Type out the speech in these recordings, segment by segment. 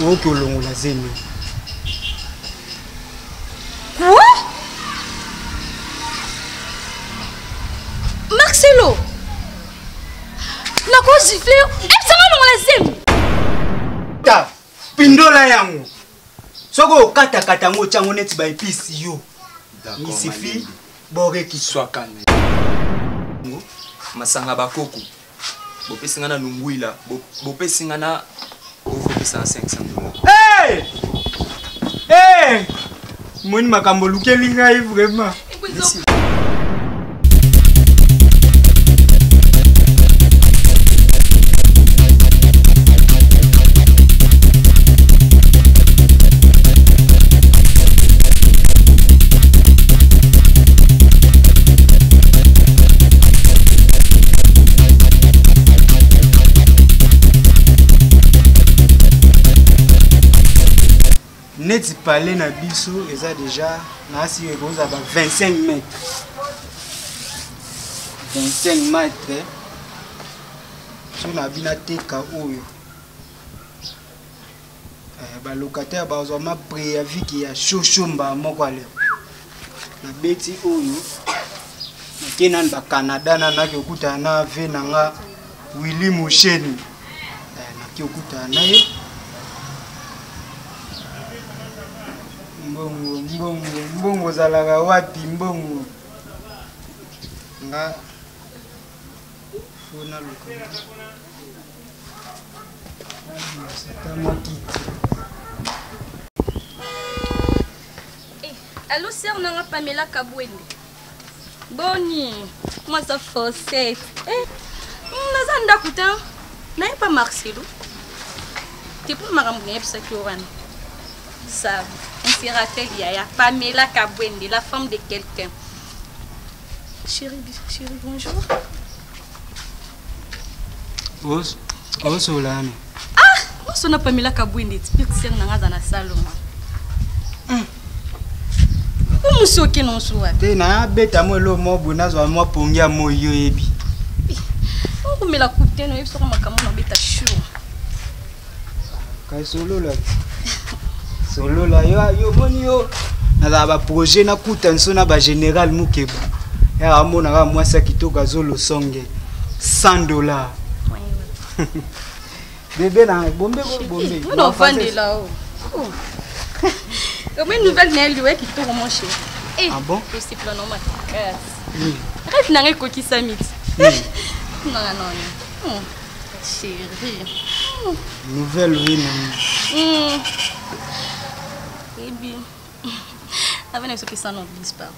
Ok, on l'a zémi. Quoi? Marcelo? Na quoi siffler? Est-ce que on l'a zémi? Ta, pindola yango. Soko kata kata ngo chango neti ba épice yo. Il suffit boré qui soit calme. Masanga bakoko. Bopesi ngana nungwila, bopesi ngana bopesi na $500. Hey! Hey! Moni makambo lukeli ngai vraiment. Neti parler na biso eza déjà na si ekoza ba 25 mètres. 25 mètres. So na bina teka oyo. Ba locataire ba ozoma préavis ki ya chochomba moko ale. Na beti oyo. Na kenan ba Canada na na kyokuta na ve na nga Willy Mosheni. Na kyokuta na ye. Mbongo zalaka wapi mbongo nga fona lokolo Allô, sœur Nanga Pamela Kabwende. Boni, comment ça fait? Nazanda kuta, n'a pas Marcelo. T'es pour ma ramener pour ça qui aura. Ça, on s'est raté Yaya. Pamela Kabwende, la femme de quelqu'un. Chérie, bonjour. Oh, Solane. Ah, on s'en a Pamela Kabwende. Tu peux dire Nanga dans la salle. Comment ça que non soit? T'es na bête moi le mot bonaz ou moi pongia moi yoebi. On me la coupe t'es non il sera ma camon bête chaud. Kai solo la yo moni yo na ba projet na kutanso na ba général Mukeba. Ya amona ga moi ça kitoka zolo songe $100. Bébé na bombe. On va vendre là. Comme une nouvelle Nelly qui tourne mon chéri. Ah bon? Aussi plan non ma casse. Rêve n'a rien coquille samit. Non. Chérie. Nouvelle oui non. Eh bien. Avant ce que ça n'en glisse pas.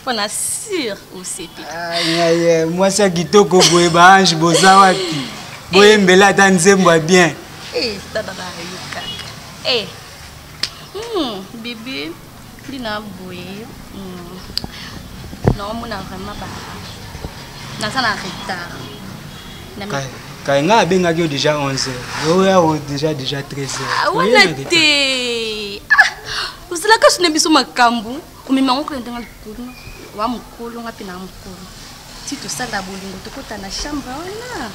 On a sûr au CP. Aïe, moi ça kitoko boye ba ange bozawati. Boye mbela tanzemba bien. Tata kaka. Bébé, dina boye. Non, mon a vraiment pas. Dans ça en retard. Quand nga benga yo déjà 11h. Yo ya déjà 13h. Ah on a été. Vous la casse ne biso makambu. O mema ngoko ndanga likulu. Wa mukulu ngapi na mukulu. Si tout ça la bolingo tukota na chambre ona.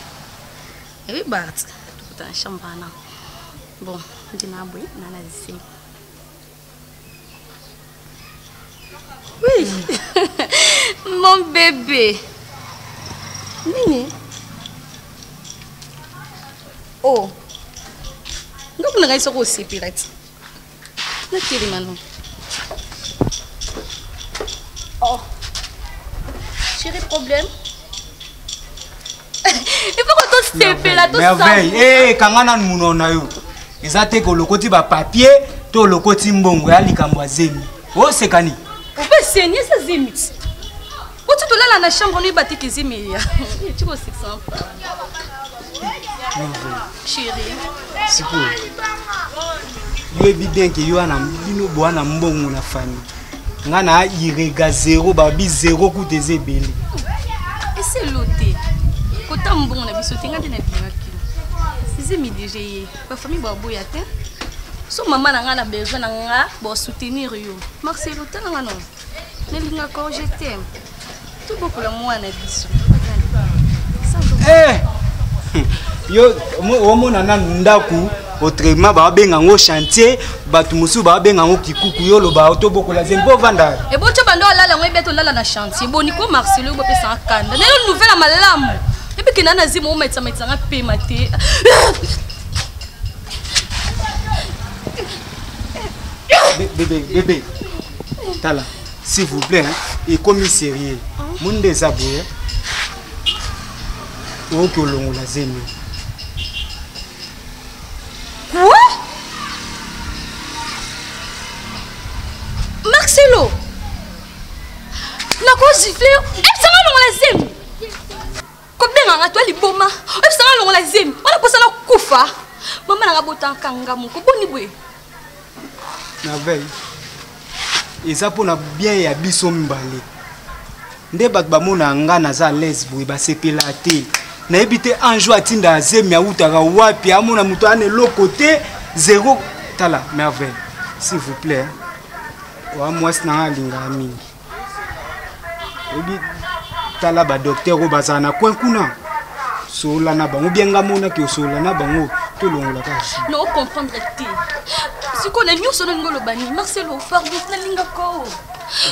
Eh Bart, tukota na chambre na. Bon, dina boye na na zi. Oui, mon bébé. Nini? Oh, donc on a réussi aussi pirate. La télé maintenant. Oh, chérie, problème. Il faut qu'on te stépé là tout ça. Merveille. Kangana muno na yo. Ezate ko lokoti ba papier, to lokoti mbongo ya likambo azemi. Oh sekani. On peut saigner ces limites. Où tu te l'as dans la chambre, on est battu qui zimé. Tu vois, c'est ça. Chérie. C'est cool. Yo bien que yo ana bino boana mbongo na famille. Ngana irega zéro babi zéro ku des ebele. Et c'est loté. Kota mbongo na biso tenga de na bien ki. Zimi déjà. Ba famille ba boya te. So maman a besoin de soutenir yo. Marcelo tanga non. Nelinga ko je t'aime. Tout beaucoup le moi na biso. Yo mo na ndaku autrement ba benga ngo chantier batu musu ba benga ngo kikuku yo lo ba auto bokola zembo vanda e bo tshaba ndo alala ngo ebeto lala na chantier boni ko Marcelo bo pesa kanda na yo nouvelle malamu e bi kina na zimo o metsa nga pema te bébé tala s'il vous plaît et comme sérieux monde des aboués o ko longola zemi quoi Marcelo na ko zifle ça va longola zemi ko benga nga to liboma ça va longola zemi ona posa na kufa mama na bota kanga mo ko boni bwe na veille eza pona bien ya biso mbale nde bato bamona nga naza lesbo basepela te nayebi te anjo atinda azemi autaka wapi amona moto ane loko te zéro tala merveille s'il vous plaît wa mwasi nanga alingaka mingi oyebi tala badokter oyo bazala na coin kuna sola na bango bienga monaki osola na bango tolongolaka no comprendre te siko na nyonso na ngolo bani Marcelo pardon na linga ko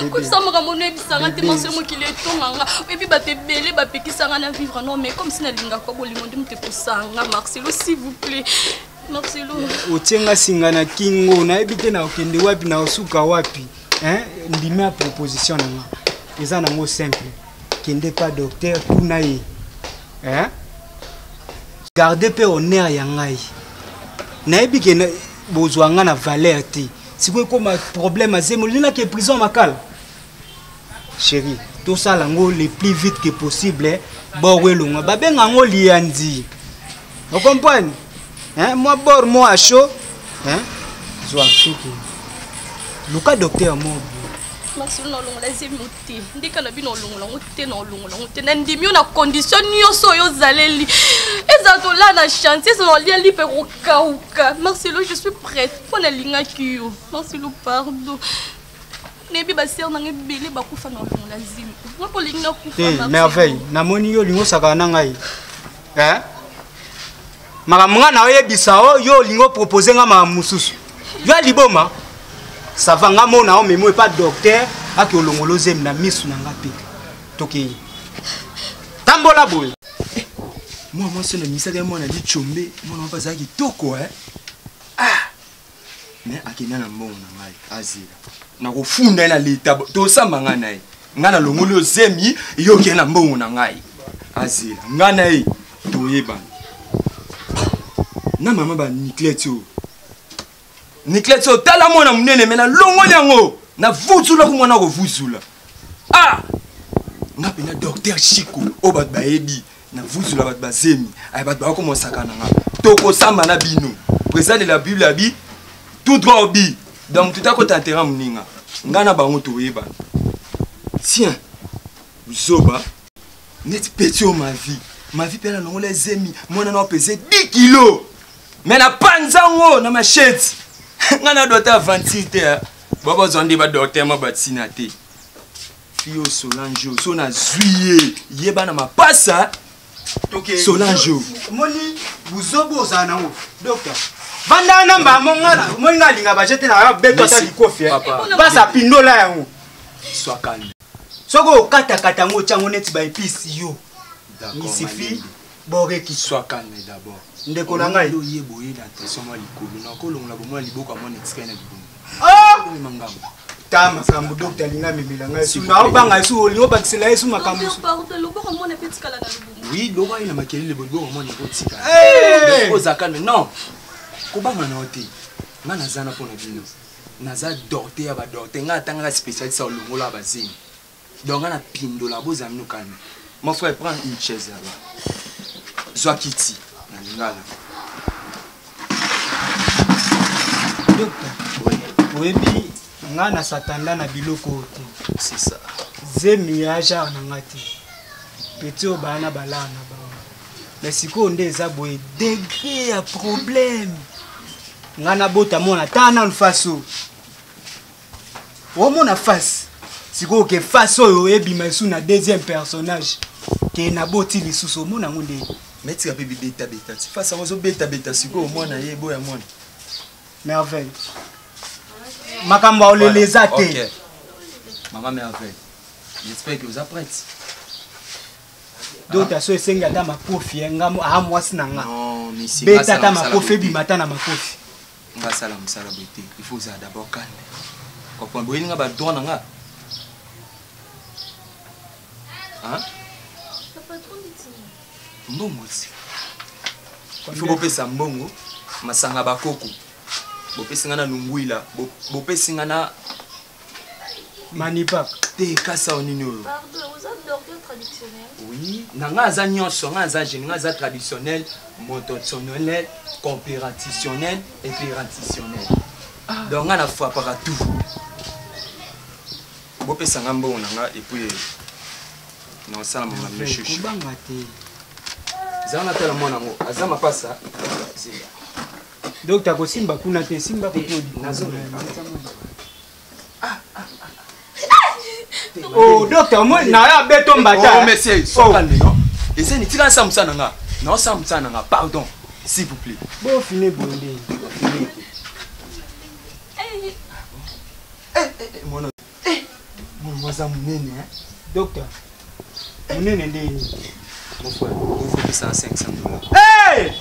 ko samaka mono ebisanga te Marcelo mokili etonganga ebi batebele bapekisanga na vivre non mais comme si na linga ko bolingo ndi mute posanga Marcelo s'il vous plaît Marcelo otienga singa na kingo nayebi te na okende wapi na osuka wapi ndimi ya proposition nanga eza nango simple kende pas docteur tuna ye garde pe honneur ya ngai nayebi ke bozwa nga na valeur te sikoyo ekoma problème azemo linaki prison makala chéri tosala ngo le plus vite que possible bor elonga babenga ngo liandi ocomprendre moi bor moi à chaud zwa suki luka docteur mo Marcelo na longola zemi te ndika na bino longola ngote na longola ngote na ndimi na condition nyonso yo zaleli eza to la na chantier ça lia li pe kokauka Marcelo je suis prête pour na linga kiyo Marcelo pardon nebi ba ser na ngebele ba kufa na longola zemi moi pour linga kufa merveille na moni yo lingo saka na ngai maka na oyebisa yo lingo proposer nga ma mususu yo liboma ça va nga mona o memo pas docteur aki olongolo zemi na misu na nga pe toki tambola boy moi c'est le ministère moi na dit chombe moi on pas aki toko mais akina na mbongo na ngai azira na kofunda na leta to samba nga nae nga na longolo zemi yo ke na mbongo na ngai azira nga nae to yeba na mama ba Nicletio Nicletio tala mwana munene mena longo yango na vuzula ko mwana ko vuzula nga pena docteur Chico o bat baebi na vuzula bat bazemi ay bat ba ko mosaka na nga toko samba na bino président de la Bible abi tout droit obi donc tout à côté intérêt muninga nga na bango to yeba tiens zoba net petio ma vie pela longo les zemi mwana na peser 10 kilos mais na panzango na machette ngana docteur Vantite baba zonde ba docteur ma batsina te fio Solange so na zuiye yeba na mapasa Solange moni buzobo za nango docteur vanda namba monga monga linga bajete na beto ta likofi basa pindola yango sois calme soko kata ngo chango neti ba épice yo il suffit boreki sois calme d'abord ndeko na ngai yeboye na tension ma likolo na kolongola bomwa liboka mona externe libomo mangambo tama kambu docteur linga mimila ngai su na obanga su olingo bakisela yesu makambu pardon lobo mona petikala na libomo oui lobo ina makelele bobo mona kotika oza calme non kobanga na ote nga nazana pona bino naza docteur ya ba docteur nga tanga spécialiste au longola bazini donc nga na pindola boza mino calme mon frère prends une chaise là Zwakiti na lingala docteur oyebi nga na satanda na biloko te c'est ça zemi ya genre na ngati petit o bana balana ba mais siko nde eza boye degré ya problème nga na bota mona tana nfaso o mona face siko ke face oyo ebima su na deuxième personnage ke na boti lisusu mona ngonde Mais tu as pu bêta bêta. Tu fais ça, vous bêta bêta. Si vous au na ye boya mon. Merveille. Makamba ole les athées. Ok. Maman merveille. J'espère que vous êtes prête. D'autres so esenga ta makofi ngamo mwasi nanga. Non, mais c'est beta ta makofi bimata na makofi. On va ça la musala beauté. Il faut ça d'abord calme. Comprendre boyi nga ba droit nanga. Hein? Mbongo si. Il faut bopé ça mbongo. Masanga bakoko. Bopé singana lungwila. Bopé singana manipak. Te kasa onino. Pardon, vous êtes docteur traditionnel? Oui, nanga za nyonso, nanga za jeune, nanga za traditionnel, motottionnel, compératitionnel et pératitionnel. Donc on a fois partout. Bopé sanga mbongo nanga et puis non ça la maman me cherche. Zana tala mwana ngo, azama pasa. Docteur ko simba kuna te simba ko todi. Oh docteur moi na ya beton bata. Oh monsieur, so calme non. Et c'est ni tira ça msana nga. Non ça msana nga, pardon, s'il vous plaît. Bon fini bondé. Mon moi ça munene hein. Docteur. Munene ndeni. Mon frère, il faut que ça $500. Hey!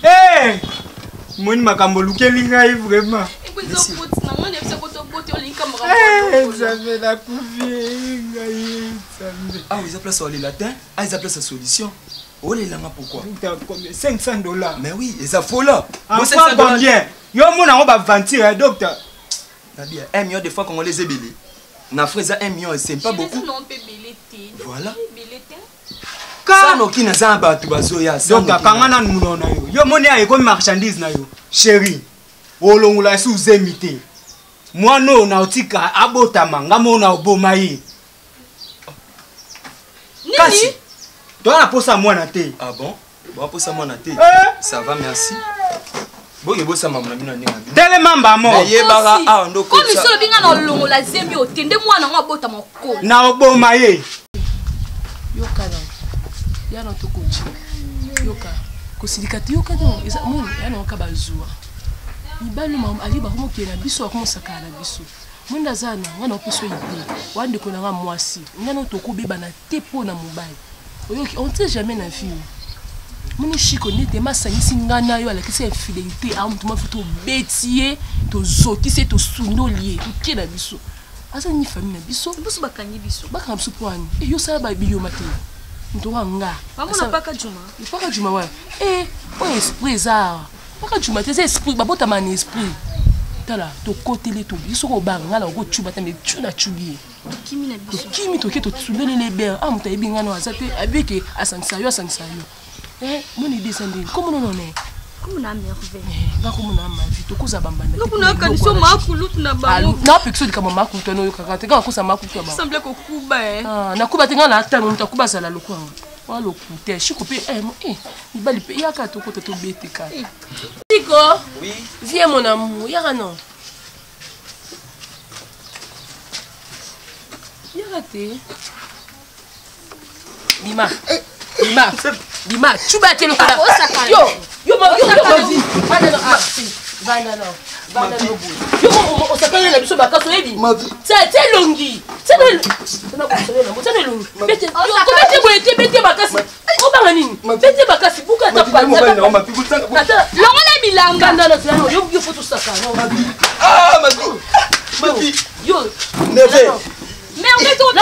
Hey! Moi makambo lukeli ngai vraiment. J'avais la couvier. Ah, ils appellent ça les latins. Ah, ils appellent ça solution. Oh, les langues, pourquoi? $500. Mais oui, ils ont faux là. En quoi combien? Yo, mon va mentir, docteur. 1 million de fois qu'on les ébélés. Na fraise 1 million, c'est pas beaucoup. Voilà. Ça n'a aucun zamba, tu vas zoya. Docteur, quand on a nous on a yo. Yo, mon a comme marchandise na yo. Chérie, olongula sous émité. Moi non, na otika abotama, ngamo na obomaye. Kasi. Toi la posa moi na te. Ah bon? Bon posa moi na te. Ça va, merci. Bon, il bossa maman na bino ninga. Tellement ba mo. Yebara ah ndo ko. Comme ça binga na olongola zemi otende mwana ngo abotama ko. Na obomaye. Yoka na. Yana to kochi. Yoka. Kosilikati yoka no. Eza mon yana okabazua. Ibalo mam ali ba komo kena biso akomo sakana biso. Mwenda zana wana opeso ide. Wande kona nga mwasi. Ngana to ko beba na tepo na mobile. Oyoki on sait jamais na vie. Moni chiko nete masangisi ngana yo ala kisi infidélité a mutuma futo betier to zokise to sundolie to kena biso. Asa ni famille na biso. Biso bakanyi biso. Baka msu poani. E yo sala ba biyo mate. Ntoka nga. Mama paka juma. Paka juma wa. O esprit za. Paka juma te esprit babota man esprit. Tala to kotele to biso ko banga la ko chuba ta me chuna chubi. Kimi na biso. Kimi to ke to tsundele le ber. Amuta ibinga no azate abeke asansa yo. Moni descendre. Comment non ne? Comme na merveille. Ba ko mona ma vie to ko za bambanda. Loko na kaniso makulu tuna ba. Na pekso di kama makulu to no yo kaka te ka ko sa makulu to ba. Semble ko kuba Ah na kuba te nga na tano mta kuba sala loko. Wala okute shiko pe ibali pe yaka to ko to bete ka. Tico. Oui. Viens mon amour, yaka non. Yaka Bima, tu vas te le faire. Yo, on s'appelle la biso baka soyebi. C'est longi. C'est longi. Bete bakasi. O banga nini? Bete bakasi buka ta pa. Longola bilanga ndalo zano yo photo saka. Ah, ma vie. Yo. Neve. Merde tout.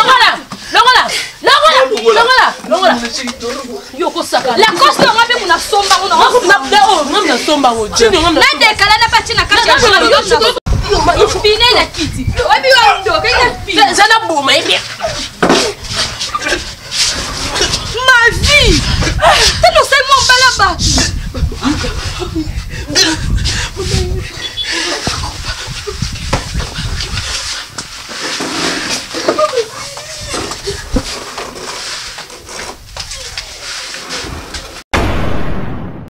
Longola. Yo ko saka. La coste on va na somba on na somba o. Chino ngam na. Na dekala na patina kacha. Yo pine la kiti. Obi wa ndo.